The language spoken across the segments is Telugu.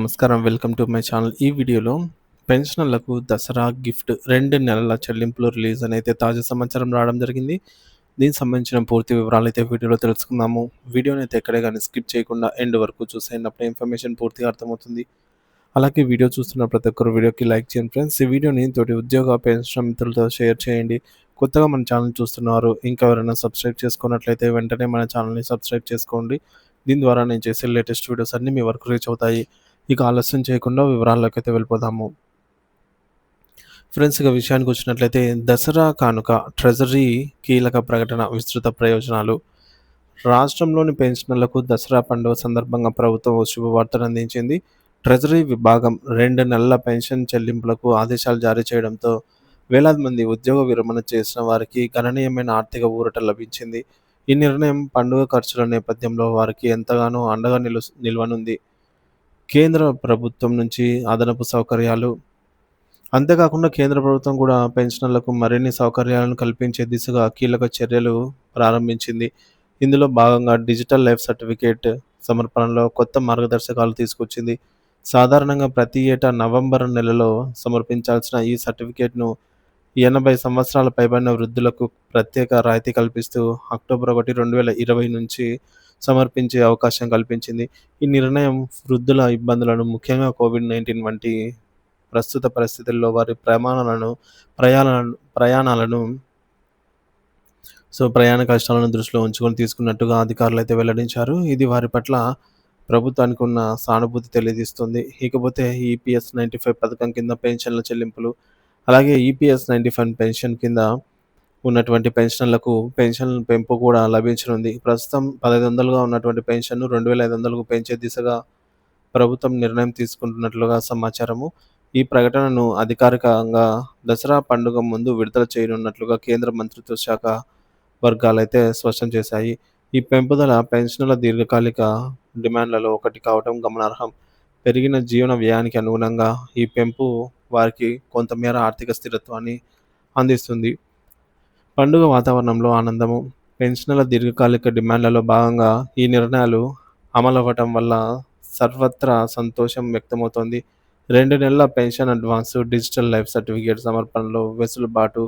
నమస్కారం. Welcome to my channel. ఈ వీడియోలో పెన్షనర్లకు దసరా గిఫ్ట్ 2 నెలల చెల్లింపులు రిలీజ్ అనైతే తాజా సమాచారం రావడం జరిగింది. దీనికి సంబంధించిన పూర్తి వివరాలైతే వీడియోలో తెలుసుకుందాము. వీడియోనైతే ఎక్కడే గాని స్కిప్ చేయకుండా ఎండ్ వరకు చూసేయండి. అప్పుడే ఇన్ఫర్మేషన్ పూర్తిగా అర్థమవుతుంది. అలాగే వీడియో చూస్తున్న ప్రతి ఒక్కరు వీడియోకి లైక్ చేయండి ఫ్రెండ్స్. ఈ వీడియోని తోటి ఉద్యోగ పెన్షన్ మిత్రులతో షేర్ చేయండి. కొత్తగా మన ఛానల్ చూస్తున్నవారు ఇంకా ఎవరైనా సబ్స్క్రైబ్ చేసుకున్నట్లయితే వెంటనే మన ఛానల్‌ని సబ్స్క్రైబ్ చేసుకోండి. దీని ద్వారా నేను చేసే లేటెస్ట్ వీడియోస్ అన్నీ మీ వరకు రీచ్ అవుతాయి. ఇక ఆలస్యం చేయకుండా వివరాల్లోకైతే వెళ్ళిపోదాము. ఫ్రెండ్స్, ఇక విషయానికొచ్చినట్లయితే దసరా కానుక ట్రెజరీ కీలక ప్రకటన, విస్తృత ప్రయోజనాలు. రాష్ట్రంలోని పెన్షనర్లకు దసరా పండుగ సందర్భంగా ప్రభుత్వం ఓ శుభవార్తను అందించింది. ట్రెజరీ విభాగం 2 నెలల పెన్షన్ చెల్లింపులకు ఆదేశాలు జారీ చేయడంతో వేలాది మంది ఉద్యోగ విరమణ చేసిన వారికి గణనీయమైన ఆర్థిక ఊరట లభించింది. ఈ నిర్ణయం పండుగ ఖర్చుల నేపథ్యంలో వారికి ఎంతగానో అండగా నిల్వనుంది. కేంద్ర ప్రభుత్వం నుంచి అదనపు సౌకర్యాలు. అంతేకాకుండా కేంద్ర ప్రభుత్వం కూడా పెన్షనర్లకు మరిన్ని సౌకర్యాలను కల్పించే దిశగా కీలక చర్యలు ప్రారంభించింది. ఇందులో భాగంగా డిజిటల్ లైఫ్ సర్టిఫికేట్ సమర్పణలో కొత్త మార్గదర్శకాలు తీసుకొచ్చింది. సాధారణంగా ప్రతి ఏటా నవంబర్ నెలలో సమర్పించాల్సిన ఈ సర్టిఫికేట్‌ను 80 సంవత్సరాల పైబడిన వృద్ధులకు ప్రత్యేక రాయితీ కల్పిస్తూ అక్టోబర్ 1, 2020 నుంచి సమర్పించే అవకాశం కల్పించింది. ఈ నిర్ణయం వృద్ధుల ఇబ్బందులను, ముఖ్యంగా కోవిడ్-19 వంటి ప్రస్తుత పరిస్థితుల్లో వారి ప్రయాణాలను ప్రయాణ కష్టాలను దృష్టిలో ఉంచుకొని తీసుకున్నట్టుగా అధికారులైతే వెల్లడించారు. ఇది వారి పట్ల ప్రభుత్వానికి ఉన్న సానుభూతి తెలియజేస్తుంది. ఇకపోతే ఈపీఎస్ 95 పథకం కింద పెన్షన్ల చెల్లింపులు. అలాగే ఈపీఎస్ 95 పెన్షన్ కింద ఉన్నటువంటి పెన్షనర్లకు పెన్షన్ పెంపు కూడా లభించనుంది. ప్రస్తుతం 1,500గా ఉన్నటువంటి పెన్షన్‌ను 2,500కు పెంచే దిశగా ప్రభుత్వం నిర్ణయం తీసుకుంటున్నట్లుగా సమాచారము. ఈ ప్రకటనను అధికారికంగా దసరా పండుగ ముందు విడుదల చేయనున్నట్లుగా కేంద్ర మంత్రిత్వ శాఖ వర్గాలైతే స్పష్టం చేశాయి. ఈ పెంపుదల పెన్షనర్ల దీర్ఘకాలిక డిమాండ్లలో ఒకటి కావడం గమనార్హం. పెరిగిన జీవన వ్యయానికి అనుగుణంగా ఈ పెంపు వారికి కొంతమేర ఆర్థిక స్థిరత్వాన్ని అందిస్తుంది. పండుగ వాతావరణంలో ఆనందము. పెన్షనర్ల దీర్ఘకాలిక డిమాండ్లలో భాగంగా ఈ నిర్ణయాలు అమలవ్వటం వల్ల సర్వత్రా సంతోషం వ్యక్తమవుతోంది. 2 నెలల pension advance, digital life certificate సమర్పణలో వెసులుబాటు,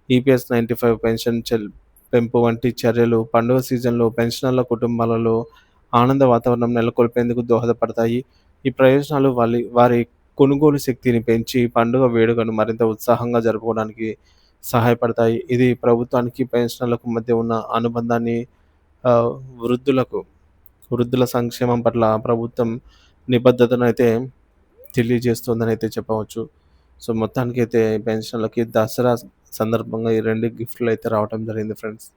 ఈపీఎస్ 95 పెన్షన్ పెంపు వంటి చర్యలు పండుగ సీజన్‌లో పెన్షనర్ల కుటుంబాలలో ఆనంద వాతావరణం నెలకొల్పేందుకు దోహదపడతాయి. ఈ ప్రయోజనాలు వారి కొనుగోలు శక్తిని పెంచి పండుగ వేడుకను మరింత ఉత్సాహంగా జరుపుకోవడానికి సహాయపడతాయి. ఇది ప్రభుత్వానికి, పెన్షనర్లకు మధ్య ఉన్న అనుబంధాన్ని ఆహ్, వృద్ధులకు వృద్ధుల సంక్షేమం పట్ల ప్రభుత్వం నిబద్ధతనైతే తెలియజేస్తుందనైతే చెప్పవచ్చు. మొత్తానికైతే పెన్షనర్లకి దసరా సందర్భంగా ఈ 2 గిఫ్ట్‌లయితే రావటం జరిగింది ఫ్రెండ్స్.